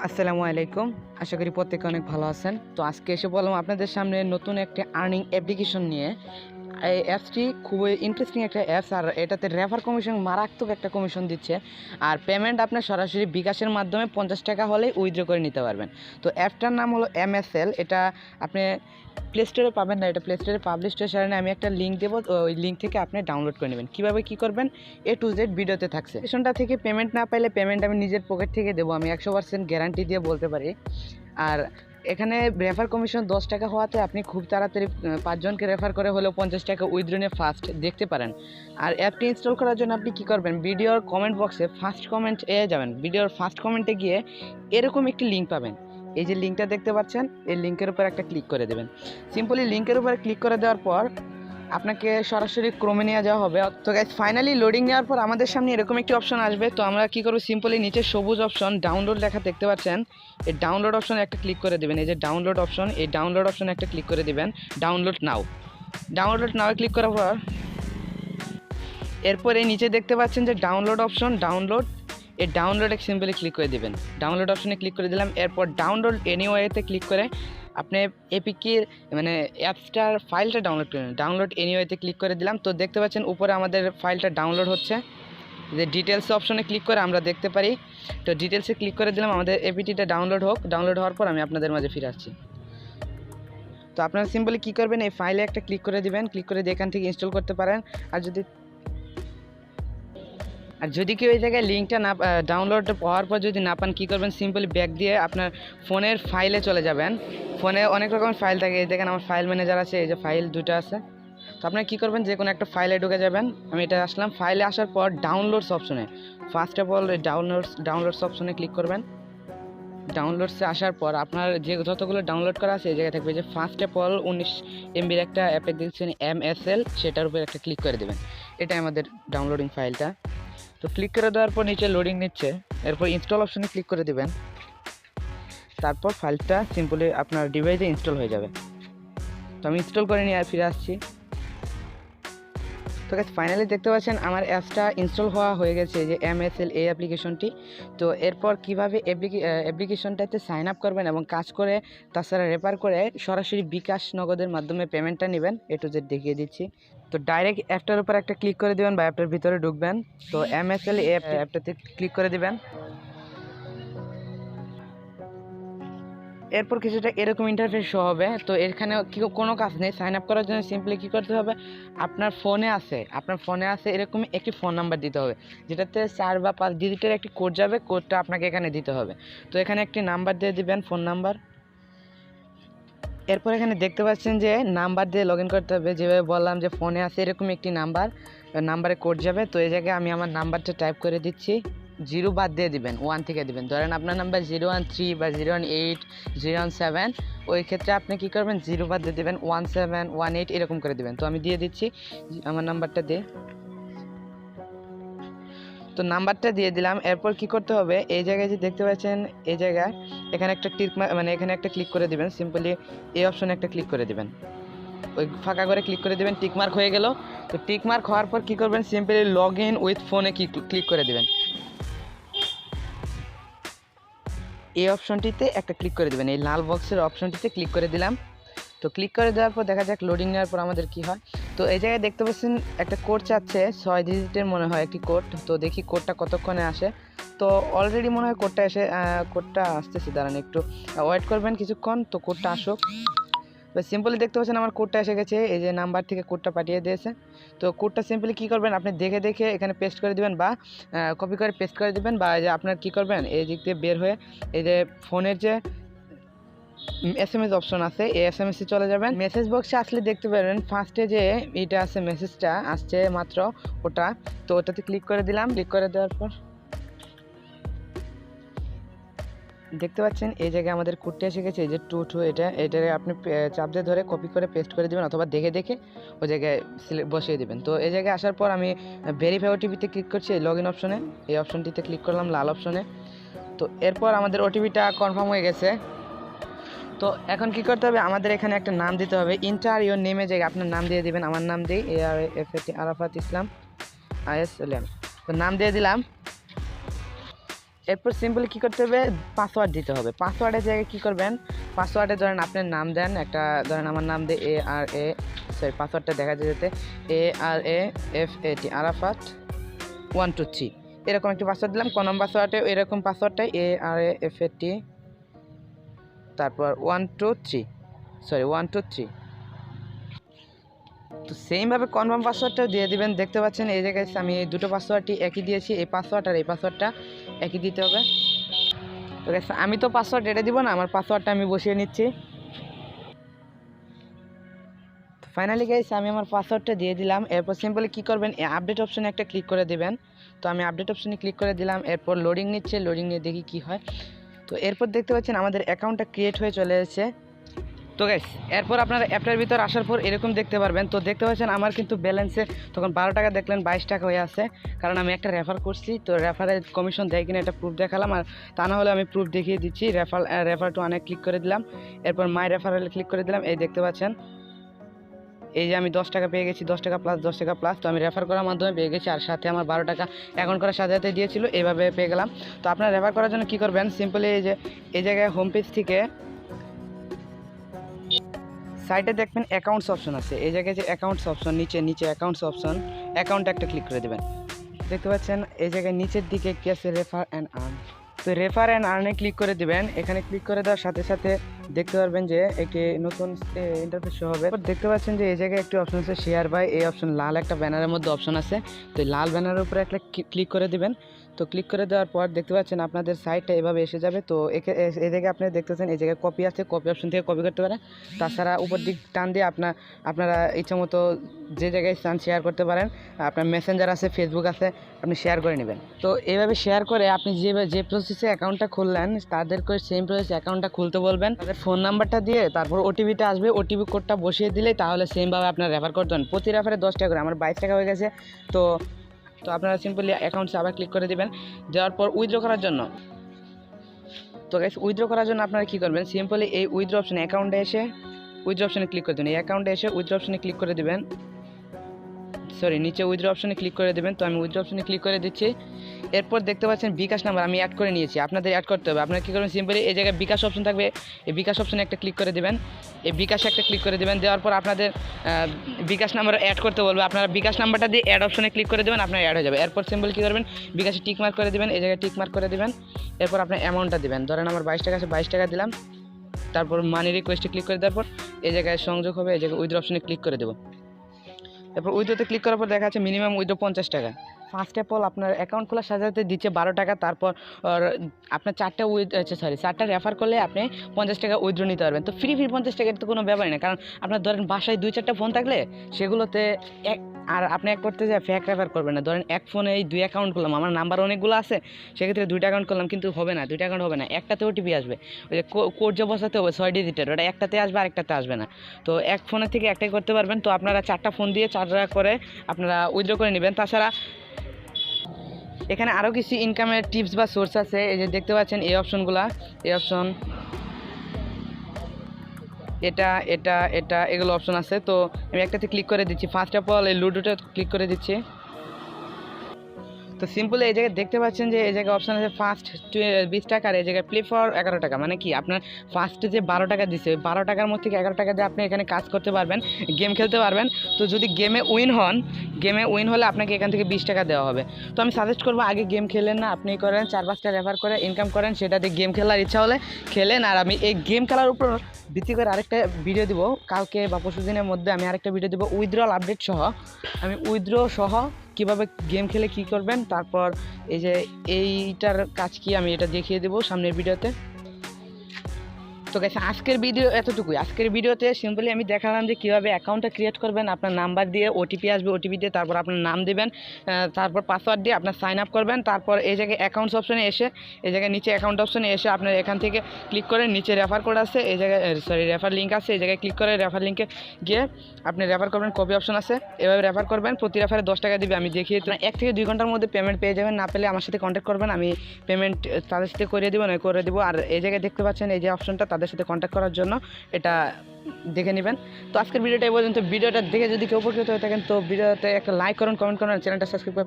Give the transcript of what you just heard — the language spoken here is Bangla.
আসসালামু আলাইকুম। আশা করি প্রত্যেকে অনেক ভালো আছেন। তো আজকে এসে বললাম আপনাদের সামনে নতুন একটা আর্নিং অ্যাপ্লিকেশন নিয়ে। এই অ্যাপসটি খুবই ইন্টারেস্টিং একটা অ্যাপস, আর এটাতে রেফার কমিশন মারাত্মক একটা কমিশন দিচ্ছে। আর পেমেন্ট আপনার সরাসরি বিকাশের মাধ্যমে 50 টাকা হলে উইথড্র করে নিতে পারবেন। তো অ্যাপটার নাম হলো MSL। এটা আপনি প্লে স্টোরে পাবেন না, এটা প্লে স্টোরে পাবলিশ স্টেশনে আমি একটা লিঙ্ক দেবো, ওই লিঙ্ক থেকে আপনি ডাউনলোড করে নেবেন। কীভাবে কী করবেন A to Z ভিডিওতে থাকছে। স্টেশনটা থেকে পেমেন্ট না পাইলে পেমেন্ট আমি নিজের পকেট থেকে দেবো, আমি 100% গ্যারান্টি দিয়ে বলতে পারি। আর এখানে রেফার কমিশন 10 টাকা হওয়াতে আপনি খুব তাড়াতাড়ি 5 জনকে রেফার করে হলেও 50 টাকা উইথড্র নিয়ে ফার্স্ট দেখতে পারেন। আর অ্যাপটি ইনস্টল করার জন্য আপনি কী করবেন, ভিডিওর কমেন্ট বক্সে ফার্স্ট কমেন্ট যাবেন। ভিডিওর ফার্স্ট কমেন্টে গিয়ে এরকম একটি লিঙ্ক পাবেন। এই যে লিঙ্কটা দেখতে পাচ্ছেন, এই লিঙ্কের উপর একটা ক্লিক করে দেবেন। সিম্পলি লিঙ্কের উপর ক্লিক করে দেওয়ার পর আপনাকে সরাসরি ক্রোমে নিয়ে যাওয়া হবে। তো গাইস ফাইনালি লোডিং নেওয়ার পর আমাদের সামনে এরকম একটি অপশন আসবে। তো আমরা কী করবো, সিম্পলি নিচে সবুজ অপশন ডাউনলোড লেখা দেখতে পাচ্ছেন, এই ডাউনলোড অপশনে একটা ক্লিক করে দেবেন। এই যে ডাউনলোড অপশন, এই ডাউনলোড অপশনে একটা ক্লিক করে দেবেন। ডাউনলোড নাও ক্লিক করার পর এরপর এই নিচে দেখতে পাচ্ছেন যে ডাউনলোড অপশন, এই ডাউনলোডে সিম্পলি ক্লিক করে দেবেন। ডাউনলোড অপশনে ক্লিক করে দিলাম। এরপর ডাউনলোড এনিওয়েতে ক্লিক করে আপনি এপিকের মানে অ্যাপসটার ফাইলটা ডাউনলোড করে নেন। ডাউনলোড এনিওয়েতে ক্লিক করে দিলাম। তো দেখতে পাচ্ছেন উপরে আমাদের ফাইলটা ডাউনলোড হচ্ছে। যে ডিটেলস অপশনে ক্লিক করে আমরা দেখতে পারি। তো ডিটেলসে ক্লিক করে দিলাম, আমাদের এপিটিটা ডাউনলোড হওয়ার পর আমি আপনাদের মাঝে ফিরে আসছি। তো আপনারা সিম্পলি কী করবেন, এই ফাইলে একটা ক্লিক করে দিবেন। ক্লিক করে দিয়ে এখান থেকে ইনস্টল করতে পারেন। আর যদি কেউ এই জায়গায় লিঙ্কটা না ডাউনলোড হওয়ার পর যদি না পান, কী করবেন, সিম্পলি ব্যাক দিয়ে আপনার ফোনের ফাইলে চলে যাবেন। ফোনে অনেক রকমের ফাইল থাকে, এই দেখেন আমার ফাইল ম্যানেজার আছে, এই যে ফাইল দুটো আছে। তো আপনারা কী করবেন, যে কোনো একটা ফাইলে ঢুকে যাবেন। আমি এটা আসলাম, ফাইলে আসার পর ডাউনলোডস অপশনে ফার্স্ট অফ অল ডাউনলোডস অপশনে ক্লিক করবেন। ডাউনলোডসে আসার পর আপনার যে যতগুলো ডাউনলোড করা আছে এই জায়গায় থাকবে যে ফার্স্ট অফ অল 19 MB একটা অ্যাপে দেখছেন MSL, সেটার উপর একটা ক্লিক করে দেবেন। এটাই আমাদের ডাউনলোডিং ফাইলটা। তো ক্লিক করে দেওয়ার পর নিচে লোডিং নিচ্ছে, এরপর ইনস্টল অপশনে ক্লিক করে দেবেন। তারপর ফাইলটা সিম্পলি আপনার ডিভাইসে ইনস্টল হয়ে যাবে। তো আমি ইনস্টল করে নিয়ে ফিরে আসছি। তো গাইস ফাইনালি দেখতে পাচ্ছেন আমার অ্যাপসটা ইনস্টল হওয়া হয়ে গেছে, যে MSL এই অ্যাপ্লিকেশনটি। তো এরপর কীভাবে অ্যাপ্লিকেশনটাতে সাইন আপ করবেন এবং কাজ করে তাছাড়া রেফার করে সরাসরি বিকাশ নগদের মাধ্যমে পেমেন্টটা নেবেন A to Z দেখিয়ে দিচ্ছি। তো ডাইরেক্ট অ্যাপটার উপর একটা ক্লিক করে দেবেন বা অ্যাপটার ভিতরে ঢুকবেন। তো MSL এই অ্যাপটাতে ক্লিক করে দেবেন। এরপর কিছুটা এরকম ইন্টারফেস শো হবে। তো এখানে কোনো কাজ নেই, সাইন আপ করার জন্য সিম্পলি কী করতে হবে, আপনার ফোনে আছে এরকম একটি ফোন নাম্বার দিতে হবে, যেটাতে 4 বা 5 ডিজিটের একটি কোড যাবে। কোডটা আপনাকে এখানে দিতে হবে। তো এখানে একটি নাম্বার দিয়ে দিবেন, ফোন নাম্বার। এরপর এখানে দেখতে পাচ্ছেন যে নাম্বার দিয়ে লগ ইন করতে হবে। যেভাবে বললাম যে ফোনে আছে এরকম একটি নাম্বারে কোড যাবে। তো এই জায়গায় আমি আমার নাম্বারটা টাইপ করে দিচ্ছি। 0 বাদ দিয়ে দিবেন, 1 থেকে দিবেন। ধরেন আপনার নাম্বার 013 বা 018 017, ওই ক্ষেত্রে আপনি কী করবেন, 0 বাদ দিয়ে দেবেন, 1718 এরকম করে দেবেন। তো আমি দিয়ে দিচ্ছি আমার নাম্বারটা দিয়ে। তো নাম্বারটা দিয়ে দিলাম। এরপর কি করতে হবে, এই জায়গায় যে দেখতে পাচ্ছেন এই জায়গায় এখানে একটা এখানে একটা ক্লিক করে দিবেন। সিম্পলি এই অপশনে একটা ক্লিক করে দিবেন, ওই ফাঁকা করে ক্লিক করে দিবেন। টিকমার্ক হয়ে গেল। তো টিকমার্ক হওয়ার পর কী করবেন, সিম্পলি লগ ইন উইথ ফোনে ক্লিক করে দিবেন। এই অপশনটিতে একটা ক্লিক করে দেবেন, এই লাল বক্সের অপশনটিতে ক্লিক করে দিলাম। তো ক্লিক করে দেওয়ার পর দেখা যাক লোডিং নেওয়ার পর আমাদের কি হয়। তো এই জায়গায় দেখতে পাচ্ছেন একটা কোড চাচ্ছে, 6 ডিজিটের মনে হয় একটি কোড। তো দেখি কোডটা কতক্ষণে আসে। তো অলরেডি মনে হয় কোডটা আসতেছে, দাঁড়ান একটু ওয়েট করবেন কিছুক্ষণ। তো কোডটা আসুক। সিম্পলি দেখতে পাচ্ছেন আমার কোডটা এসে গেছে, এই যে নাম্বার থেকে কোডটা পাঠিয়ে দিয়েছে। তো কোডটা সিম্পলি কী করবেন, আপনি দেখে এখানে পেস্ট করে দিবেন বা কপি করে পেস্ট করে দিবেন, বা এই যে আপনার কী করবেন, এই দিক দিয়ে বের হয়ে এই যে ফোনের যে SMS অপশন আছে, এই SMS-এ চলে যাবেন। মেসেজ বক্সে আসলে দেখতে পারবেন ফার্স্টে যে এটা আছে, মেসেজটা আসছে মাত্র ওটা। তো ওটাতে ক্লিক করে দিলাম। ক্লিক করে দেওয়ার পর দেখতে পাচ্ছেন এই জায়গায় আমাদের কোডটা এসে গেছে, এই যে 22 এটারে আপনি চাপ দিয়ে ধরে কপি করে পেস্ট করে দেবেন, অথবা দেখে ওই জায়গায় বসিয়ে দেবেন। তো এই জায়গায় আসার পর আমি ভেরিফাই ওটিপিতে ক্লিক করছি, এই লগ ইন অপশনে, এই অপশনটিতে ক্লিক করলাম লাল অপশনে। তো এরপর আমাদের ওটিপিটা কনফার্ম হয়ে গেছে। তো এখন কি করতে হবে, আমাদের এখানে একটা নাম দিতে হবে। ইন্টার ইওর নেমে জায়গায় আপনার নাম দিয়ে দিবেন। আমার নাম দিই আরাফাত ইসলাম ISLM। তো নাম দিয়ে দিলাম। এরপর সিম্পলি কী করতে হবে, পাসওয়ার্ড দিতে হবে। পাসওয়ার্ডের জায়গায় কী করবেন, পাসওয়ার্ডে ধরেন আপনার নাম দেন, একটা ধরেন আমার নাম দিয়ে পাসওয়ার্ডটা দেখা যেতে ARAFAT আরাফাত 123 এরকম একটি পাসওয়ার্ড দিলাম। কনম পাসওয়ার্ডে এরকম পাসওয়ার্ডটাই ARAFAT তারপর 123 তো সেমভাবে কনফার্ম পাসওয়ার্ডটাও দিয়ে দিবেন। দেখতে পাচ্ছেন এই জায়গায় আমি এই দুটো পাসওয়ার্ডটি একই দিয়েছি, এই পাসওয়ার্ড আর এই পাসওয়ার্ডটা একই দিতে হবে। তো আমি তো পাসওয়ার্ড এটা দিব না, আমার পাসওয়ার্ডটা আমি বসিয়ে নিচ্ছি। তো ফাইনালি গাইস আমি আমার পাসওয়ার্ডটা দিয়ে দিলাম। এরপর সিম্পলি কী করবেন, আপডেট অপশনে একটা ক্লিক করে দেবেন। তো আমি আপডেট অপশনে ক্লিক করে দিলাম। এরপর লোডিং নিচ্ছে, লোডিং নিয়ে দেখি কী হয়। তো এরপর দেখতে পাচ্ছেন আমাদের অ্যাকাউন্টটা ক্রিয়েট হয়ে চলে এসেছে। তো গাইস এরপর আপনারা অ্যাপটার ভিতর আসার পর এরকম দেখতে পারবেন। তো দেখতে পাচ্ছেন আমার কিন্তু ব্যালেন্সে তখন 12 টাকা দেখলেন 22 টাকা হয়ে আছে, কারণ আমি একটা রেফার করছি। তো রেফারের কমিশন দেয় কিনা এটা প্রুফ দেখালাম, আর তা না হলে আমি প্রুফ দেখিয়ে দিচ্ছি। রেফার টু অনেক ক্লিক করে দিলাম। এরপর মাই রেফারেল ক্লিক করে দিলাম। এই দেখতে পাচ্ছেন এই যে আমি 10 টাকা পেয়ে গেছি, 10 টাকা প্লাস 10 টাকা প্লাস। তো আমি রেফার করার মাধ্যমে পেয়ে গেছি, আর সাথে আমার 12 টাকা অ্যাকাউন্ট করার সাথে সাথে দিয়েছিল, এইভাবে পেয়ে গেলাম। তো আপনারা রেফার করার জন্য কী করবেন, সিম্পলি এই জায়গায় হোম পেজ থেকে সাইডে দেখবেন অ্যাকাউন্টস অপশন আছে। এই জায়গায় যে অ্যাকাউন্টস অপশন নিচে অ্যাকাউন্টস অপশন, অ্যাকাউন্টে একটা ক্লিক করে দেবেন। দেখতে পাচ্ছেন এই জায়গায় নিচের দিকে কি আছে, রেফার অ্যান্ড আর্ন। তো রেফার অ্যান্ড আর্নে ক্লিক করে দিবেন। এখানে ক্লিক করে দেওয়ার সাথে সাথে দেখতে পারবেন যে একটি নতুন ইন্টারফেস শো হবে। দেখতে পাচ্ছেন যে এই জায়গায় একটি অপশন আছে শেয়ার বাই, এই অপশন লাল একটা ব্যানারের মধ্যে অপশন আছে। তো এই লাল ব্যানারের উপরে একটা ক্লিক করে দিবেন। তো ক্লিক করে দেওয়ার পর দেখতে পাচ্ছেন আপনাদের সাইটটা এভাবে এসে যাবে। তো এই জায়গায় আপনি দেখতেছেন এই জায়গায় কপি আছে, কপি অপশন থেকে কপি করতে পারেন। তাছাড়া উপর দিক টান দিয়ে আপনারা ইচ্ছা মতো যে জায়গায় চান শেয়ার করতে পারেন। আপনার মেসেঞ্জার আছে, ফেসবুক আছে, আপনি শেয়ার করে নেবেন। তো এইভাবে শেয়ার করে আপনি যে প্রসেসে অ্যাকাউন্টটা খুললেন তাদেরকে সেম প্রসেসে অ্যাকাউন্টটা খুলতে বলবেন। তাদের ফোন নাম্বারটা দিয়ে তারপর ওটিপিটা আসবে, ওটিপি কোডটা বসিয়ে দিলেই তাহলে সেমভাবে আপনার রেফার করতে হবে। প্রতি রেফারে 10 টাকা করে, আমার 22 টাকা হয়ে গেছে। তো আপনারা সিম্পলি অ্যাকাউন্টসে আবার ক্লিক করে দেবেন। দেওয়ার পর উইথড্র করার জন্য, তো গাইস উইথড্র করার জন্য আপনারা কী করবেন, সিম্পলি এই উইথড্র অপশনে অ্যাকাউন্টে এসে উইথড্র অপশনে ক্লিক করে দেবেন। এই অ্যাকাউন্টে এসে উইথড্র অপশনে ক্লিক করে দেবেন, নিচে উইথড্র অপশনে ক্লিক করে দেবেন। তো আমি উইথড্র অপশনে ক্লিক করে দিচ্ছি। এরপর দেখতে পাচ্ছেন বিকাশ নাম্বার আমি অ্যাড করে নিয়েছি, আপনাদের অ্যাড করতে হবে। আপনারা কী করবেন, সিম্পলি এই জায়গায় বিকাশ অপশন থাকবে, এই বিকাশ অপশনে একটা ক্লিক করে দেবেন। এই বিকাশে একটা ক্লিক করে দেবেন। দেওয়ার পর আপনাদের বিকাশ নাম্বার অ্যাড করতে বলবে, আপনারা বিকাশ নাম্বারটা দিয়ে অ্যাড অপশনে ক্লিক করে দেবেন, আপনার অ্যাড হয়ে যাবে। এরপর সিম্পলি কী করবেন, বিকাশে টিক মার্ক করে দেবেন, এই জায়গায় টিক মার্ক করে দেবেন। এরপর আপনার অ্যামাউন্টটা দেবেন, ধরেন আমার 22 টাকা আছে, 22 টাকা দিলাম। তারপর মানি রিকোয়েস্টে ক্লিক করে দেওয়ার পর এই জায়গায় সংযোগ হবে, এই জায়গায় উইথড্র অপশনে ক্লিক করে দেবো। এরপর উইথড্রোতে ক্লিক করার পর দেখা যাচ্ছে মিনিমাম উইথড্রো 50 টাকা। ফার্স্ট অফ অল আপনার অ্যাকাউন্ট খোলার সাথে সাথে দিচ্ছে 12 টাকা। তারপর আপনার 4টা রেফার করলে আপনি 50 টাকা উইথড্রো নিতে পারবেন। তো ফ্রি 50 টাকার তো কোনো ব্যাপারই না, কারণ আপনার ধরেন বাসায় 2-4টা ফোন থাকলে সেগুলোতে আর আপনি এক করতে যায় ফেক রেফার করবেন না। ধরেন এক ফোনে এই 2 অ্যাকাউন্ট করলাম, আমার নাম্বার অনেকগুলো আছে, সেক্ষেত্রে 2টা অ্যাকাউন্ট করলাম, কিন্তু হবে না, 2টা অ্যাকাউন্ট হবে না। একটাতে ওটিপি আসবে, ওই যে কোড যে বসাতে হবে 6 ডিজিটের, ওটা একটাতে আসবে আর একটাতে আসবে না। তো এক ফোনের থেকে একটাই করতে পারবেন। তো আপনারা 4টা ফোন দিয়ে 4 টাকা করে আপনারা উইথড্র করে নেবেন। তাছাড়া এখানে আরও কিছু ইনকামের টিপস বা সোর্স আছে, এই যে দেখতে পাচ্ছেন এই অপশনগুলা, এই অপশন এটা এগুলো অপশন আছে। তো আমি একটাতে ক্লিক করে দিচ্ছি। ফার্স্ট অফ অল এই লুডোটা ক্লিক করে দিচ্ছি। তো সিম্পলি এই জায়গায় দেখতে পাচ্ছেন যে এই জায়গায় অপশান আছে ফার্স্ট 20 টাকা, আর এই জায়গায় প্লে ফর 11 টাকা। মানে কি, আপনার ফার্স্টে যে 12 টাকা দিচ্ছে, ওই 12 টাকার মধ্যে থেকে 11 টাকা দিয়ে আপনি এখানে কাজ করতে পারবেন, গেম খেলতে পারবেন। তো যদি গেমে উইন হলে আপনাকে এখান থেকে 20 টাকা দেওয়া হবে। তো আমি সাজেস্ট করবো আগে গেম খেলেন না, আপনি করেন 4-5টা রেফার করে ইনকাম করেন, সেটাতে গেম খেলার ইচ্ছা হলে খেলেন। আর আমি এই গেম খেলার উপর ভিত্তি করে আরেকটা ভিডিও দিব কালকে বা পরশু দিনের মধ্যে, আমি আরেকটা ভিডিও দেবো উইথড্রল আপডেট সহ। আমি উইথড্র সহ কীভাবে গেম খেলে কী করবেন, তারপর এই যে এইটার কাজ কি, আমি এটা দেখিয়ে দেবো সামনের ভিডিওতে। তো গাইস আজকের ভিডিও এতটুকুই। আজকের ভিডিওতে সিম্পলি আমি দেখালাম যে কীভাবে অ্যাকাউন্টটা ক্রিয়েট করবেন। আপনার নাম্বার দিয়ে ওটিপি আসবে, ওটিপি দিয়ে তারপর আপনার নাম দেবেন, তারপর পাসওয়ার্ড দিয়ে আপনার সাইন আপ করবেন। তারপর এই জায়গায় অ্যাকাউন্টস অপশনে এসে এই জায়গায় নিচে অ্যাকাউন্ট অপশনে এসে আপনার এখান থেকে ক্লিক করে নিচে রেফার কোড আছে, এই জায়গায় রেফার লিঙ্ক আছে, এই জায়গায় ক্লিক করে রেফার লিঙ্কে গিয়ে আপনি রেফার করবেন, কপি অপশন আছে, এভাবে রেফার করবেন। প্রতি রেফারে 10 টাকা দিবে, আমি দেখিয়ে 1 থেকে 2 ঘন্টার মধ্যে পেমেন্ট পেয়ে যাবেন। না পেলে আমার সাথে কন্ট্যাক্ট করবেন, আমি পেমেন্ট তাদের সাথে করে দেবো। আর এই জায়গায় দেখতে পাচ্ছেন এই যে অপশনটা, তাদের সাথে কন্ট্যাক্ট করার জন্য এটা দেখে নেবেন। তো আজকের ভিডিওটা এই পর্যন্ত। ভিডিওটা দেখে যদি কেউ উপকৃত হয়ে থাকেন তো ভিডিওতে একটা লাইক করুন, কমেন্ট করুন, চ্যানেলটা সাবস্ক্রাইব